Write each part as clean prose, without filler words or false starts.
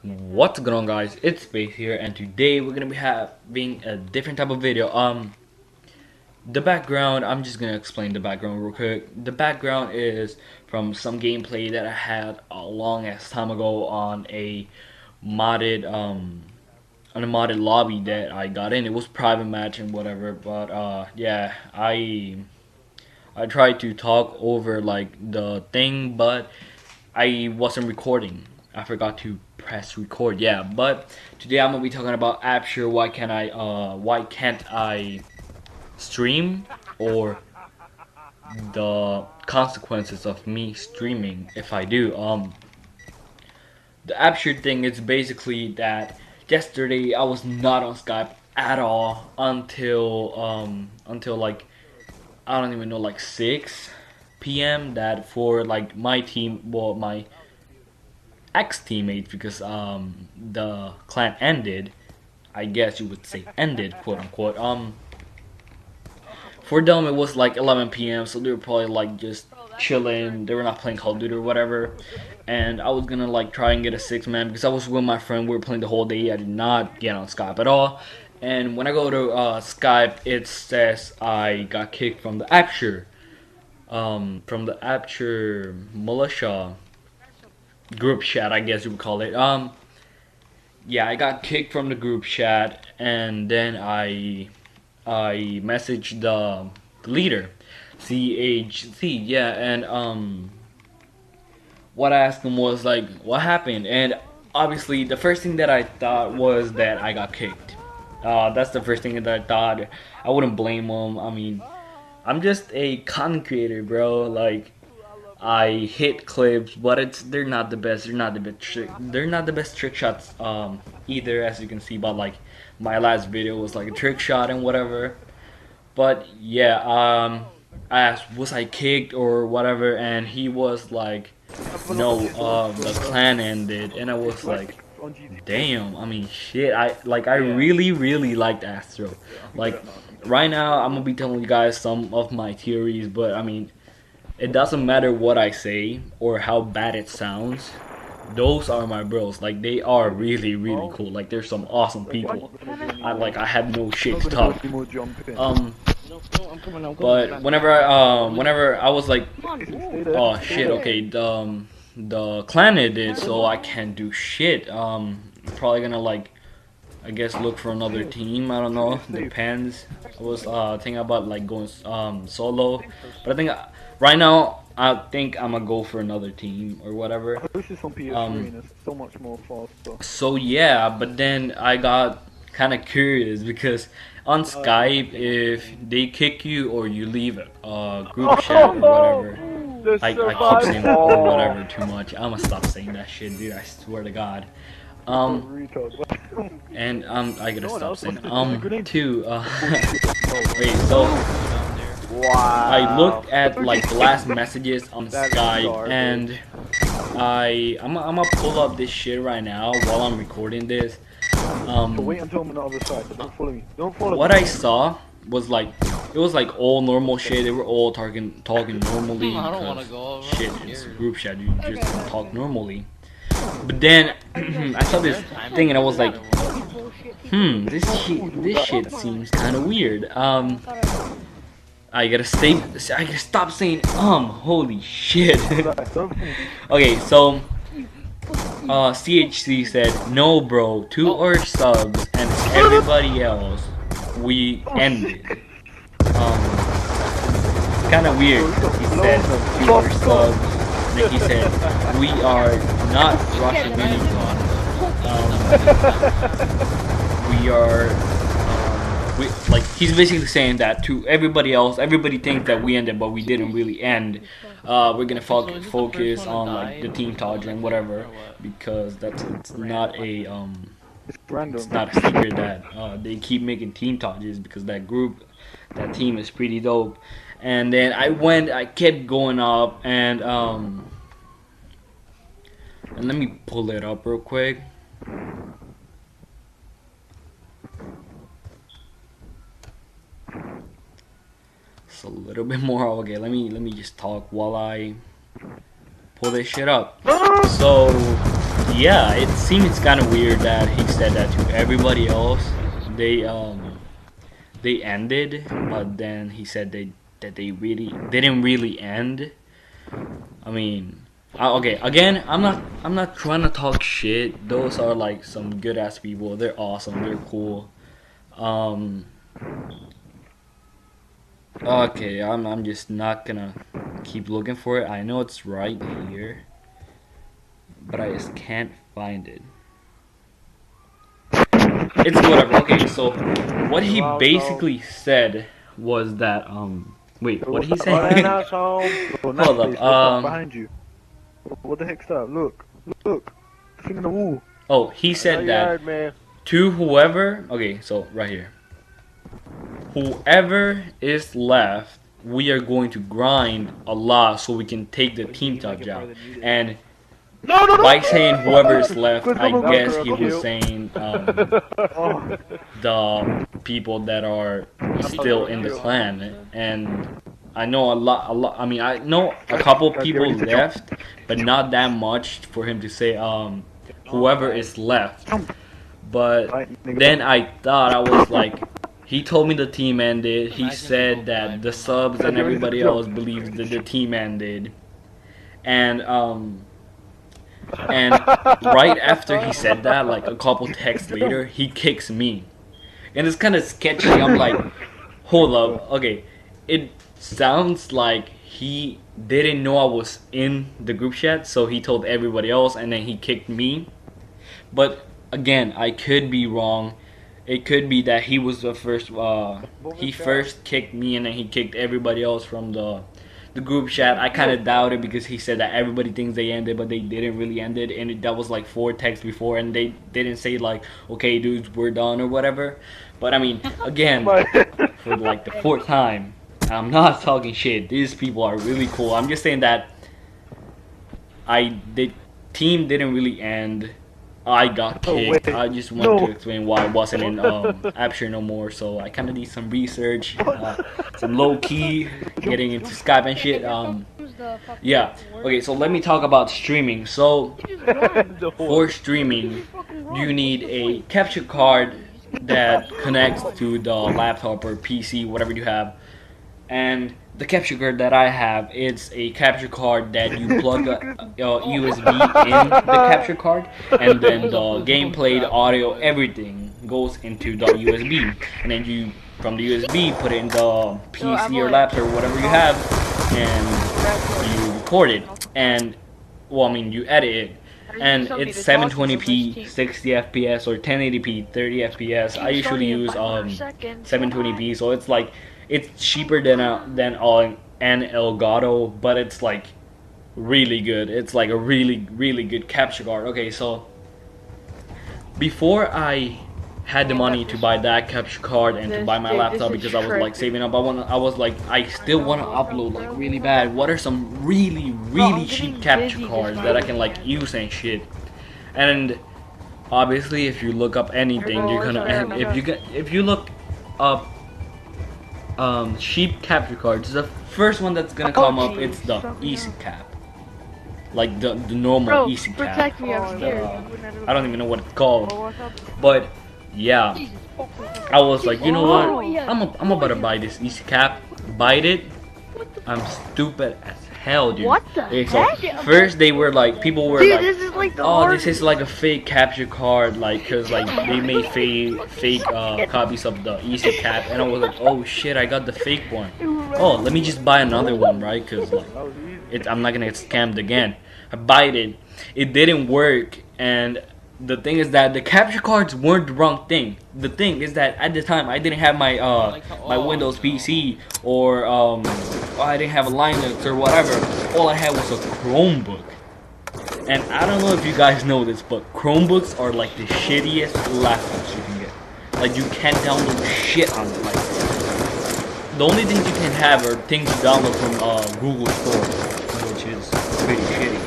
What's going on, guys? It's Space here, and today we're gonna be having a different type of video. The background, I'm just gonna explain the background real quick. The background is from some gameplay that I had a long ass time ago on a modded lobby that I got in. It was private match and whatever, but yeah, I tried to talk over like the thing, but I wasn't recording. I forgot to press record. Yeah, but today I'm gonna be talking about Apture. Why can't I stream, or the consequences of me streaming if I do. The Apture thing is basically that yesterday I was not on Skype at all until like I don't even know, like 6 p.m. That for like my team, well, my ex-teammates, because the clan ended, I guess you would say ended, quote unquote. For them it was like 11 p.m. so they were probably like just chilling. They were not playing Call of Duty or whatever, and I was gonna like try and get a 6-man because I was with my friend. We were playing the whole day. I did not get on Skype at all, and when I go to Skype, it says I got kicked from the Apture militia group chat, I guess you would call it. Yeah, I got kicked from the group chat, and then I messaged the leader, CHC. Yeah, and what I asked him was like, what happened? And obviously, the first thing that I thought was that I got kicked. That's the first thing that I thought. I wouldn't blame him. I mean, I'm just a content creator, bro. Like, I hit clips, but they're not the best. They're not the best trick shots either, as you can see. But like my last video was like a trick shot and whatever. But yeah, I asked, was I kicked or whatever, and he was like, no, the clan ended, and I was like, damn. I mean, shit. I really liked Astro. Like right now, I'm gonna be telling you guys some of my theories, but I mean, it doesn't matter what I say or how bad it sounds. Those are my bros. Like, they are really cool. Like, they're some awesome people. I have no shit to talk. But whenever I was like, oh shit, okay, the clan did, so I can't do shit. Probably gonna like, I guess, look for another team. I don't know. Depends. I was thinking about like going solo, but I think right now I think I'm gonna go for another team or whatever. So yeah, but then I got kind of curious because on Skype, if they kick you or you leave a group chat or whatever, I keep saying or whatever too much. I'm gonna stop saying that shit, dude. I swear to God. And I gotta stop saying too. Wait, so I looked at like the last messages on Skype, and I'm gonna pull up this shit right now while I'm recording this. Wait until I'm on the other side. Don't follow me. Don't follow me. What I saw was like, it was like all normal shit. They were all talking normally. I don't want to go over. Shit, it's a group chat. You just talk normally. But then I saw this thing and I was like, this shit seems kind of weird. I gotta stop saying holy shit. Okay, so CHC said, no bro, to our subs and everybody else, we ended. Kind of weird. He said to our subs, and he said, we are not rushing anyone. We are, like, he's basically saying that to everybody else. Everybody thinks that we ended, but we didn't really end. We're gonna focus on like the team Taj and whatever, because it's not a secret that they keep making team Tajes, because that team is pretty dope. And then I kept going up, and let me pull it up real quick. It's a little bit more. Okay, let me just talk while I pull this shit up. So yeah, it seems kind of weird that he said that to everybody else. They they ended, but then he said that they really didn't really end. I mean, okay, again, I'm not trying to talk shit. Those are like some good ass people. They're awesome. They're cool. Um, okay, I'm just not gonna keep looking for it. I know it's right here, but I just can't find it. It's whatever. Okay, so what he Well, so, basically said was that wait, what what's did he that behind say? us, home? Oh, Hold naturally, up. what's that behind you? What the heck's that? Look, look, the thing in the wall. Oh, he I know said you that heard, man. to whoever. Okay, so right here. Whoever is left, we are going to grind a lot so we can take the team touch out. And No, no, no! by saying whoever is left, Good, I come on, guess girl, he come was on. saying Oh, the people that are still in the clan. And I know a lot. I mean, I know a couple guys, get people ready to jump. left, but not that much for him to say whoever is left. Jump. But Right, nigga. then I thought I was like, he told me the team ended. He said that the subs and everybody else believes that the team ended, and and right after he said that, like a couple texts later, he kicks me, and it's kind of sketchy. I'm like, hold up, okay, it sounds like he didn't know I was in the group chat, so he told everybody else, and then he kicked me. But again, I could be wrong. It could be that he was the first. He first kicked me, and then he kicked everybody else from the group chat. I kind of doubt it because he said that everybody thinks they ended, but they didn't really end it, and that was like 4 texts before, and they didn't say like, okay, dudes, we're done or whatever. But I mean, again, for like the 4th time, I'm not talking shit. These people are really cool. I'm just saying that the team didn't really end. I got Oh, kicked. wait. I just want No. to explain why I wasn't in Apture no more. So I kind of need some research, some low key, getting into Skype and shit. Yeah. Okay, so let me talk about streaming. So for streaming, you need a capture card that connects to the laptop or PC, whatever you have. And the capture card that I have, it's a capture card that you plug a USB in the capture card, and then the gameplay, the audio, everything goes into the USB, and then you from the USB put it in the PC or laptop or whatever you have, and you record it. And well, I mean, you edit it. And it's 720p 60 fps or 1080p 30 fps. I usually use 720p, so it's like it's cheaper than an Elgato, but it's like really good. It's like a really good capture card. Okay, so before I had the money to buy that capture card and to buy my laptop because I was like saving up, I was like, I still want to upload like really bad. What are some really cheap capture cards that I can like use and shit? And obviously, if you look up anything, you're gonna, and if you look up cheap capture cards, the first one that's gonna come up, it's the easy cap, like the normal easy cap. Protect me, I'm scared. I don't even know what it's called, but yeah, I was like, you know what, I'm about to buy this easy cap. Bite it. I'm stupid as hell, dude. What the Okay, so heck? first they were like, people were Dude, like, this is like the oh, hardest. this is like a fake capture card, like, cause like they made fake copies of the easy cap, and I was like, oh shit, I got the fake one. Oh, let me just buy another one, right? Cause like, I'm not gonna get scammed again. I bite it. It didn't work, and the thing is that the capture cards weren't the wrong thing. The thing is that at the time I didn't have my my Windows PC or I didn't have a Linux or whatever. All I had was a Chromebook. And I don't know if you guys know this, but Chromebooks are like the shittiest laptops you can get. Like you can't download shit on them. Like the only things you can have are things you download from Google Store, which is pretty shitty.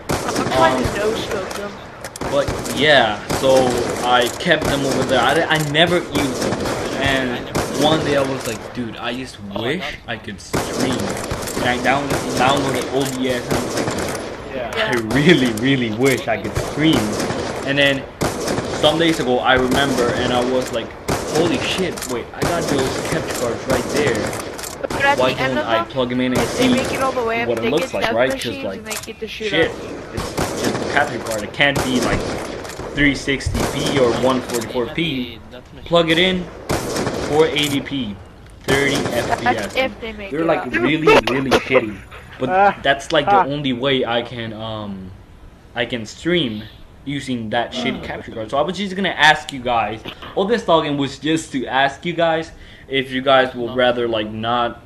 I'm trying to no-scope them. But yeah, so I kept them over there. I never used them. And one day I was like, dude, I just wish I could stream. And I downloaded OBS and I was like, I really wish I could stream. And then some days ago, I remember, and I was like, holy shit! Wait, I got those capture cards right there. But at Why the end don't of I them, plug them in and if they see make it all the way up, what it they looks get like, death right? Because machines like, and they get to shoot shit, at you. it's just a capture card. It can't be like 360p or 144p. Plug it in, 480p, 30 That's FPS. if they make They're it like up. really shitty. But that's like the only way I can stream using that shitty capture card. So I was just gonna ask you guys. All this talking was just to ask you guys if you guys would rather like not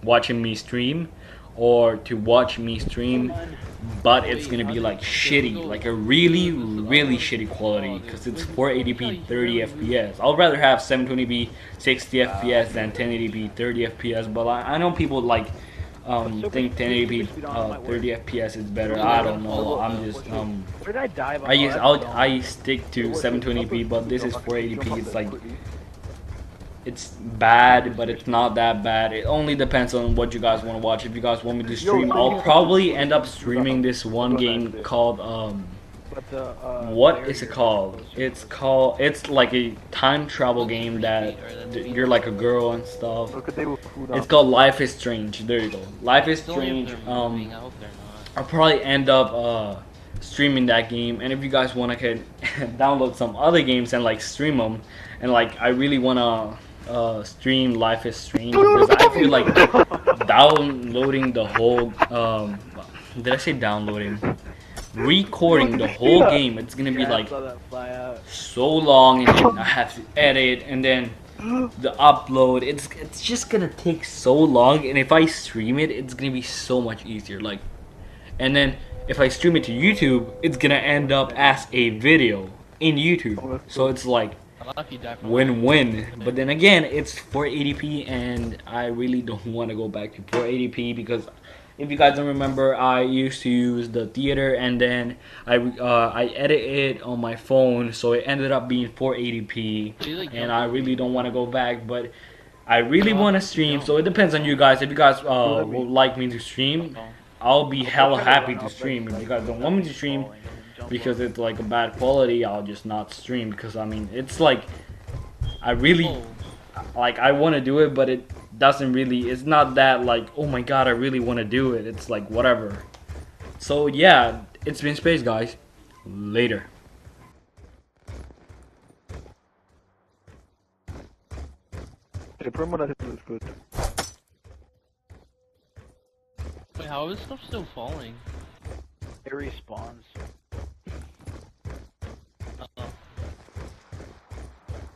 watching me stream or to watch me stream, but it's gonna be like shitty, like a really shitty quality because it's 480p 30 fps. I'd rather have 720p 60 fps than 1080p 30 fps, but I know people like think 1080p 30 fps is better. I don't know, I'm just Where did I die? I stick to 720p, but this is 480p. It's like it's bad, but it's not that bad. It only depends on what you guys want to watch. If you guys want me to stream, I'll probably end up streaming this one game called what is it called? It's like a time travel game that you're like a girl and stuff. It's called Life is Strange. There you go. Life is Strange. I'll probably end up streaming that game, and if you guys want, I can download some other games and like stream them. And like I really wanna stream Life is Strange because I feel like downloading the whole did I say downloading? Recording the whole game, it's gonna be like so long, and then I have to edit, and then the upload, it's just gonna take so long. And if I stream it, it's gonna be so much easier. Like, and then if I stream it to YouTube, it's gonna end up as a video in YouTube. So it's like win-win. But then again, it's 480p, and I really don't want to go back to 480p because if you guys don't remember, I used to use the theater, and then I edit it on my phone, so it ended up being 480p, and I really don't want to go back. But I really want to stream, so it depends on you guys. If you guys would like me to stream, I'll be hella happy to stream. If you guys don't want me to stream because it's like a bad quality, I'll just not stream, because I mean, it's like I really like, I want to do it, but it doesn't really, it's not that like, oh my god, I really want to do it. It's like whatever. So yeah, it's been Space, guys. Later. The promo looks good. Wait, how is stuff still falling? It respawns.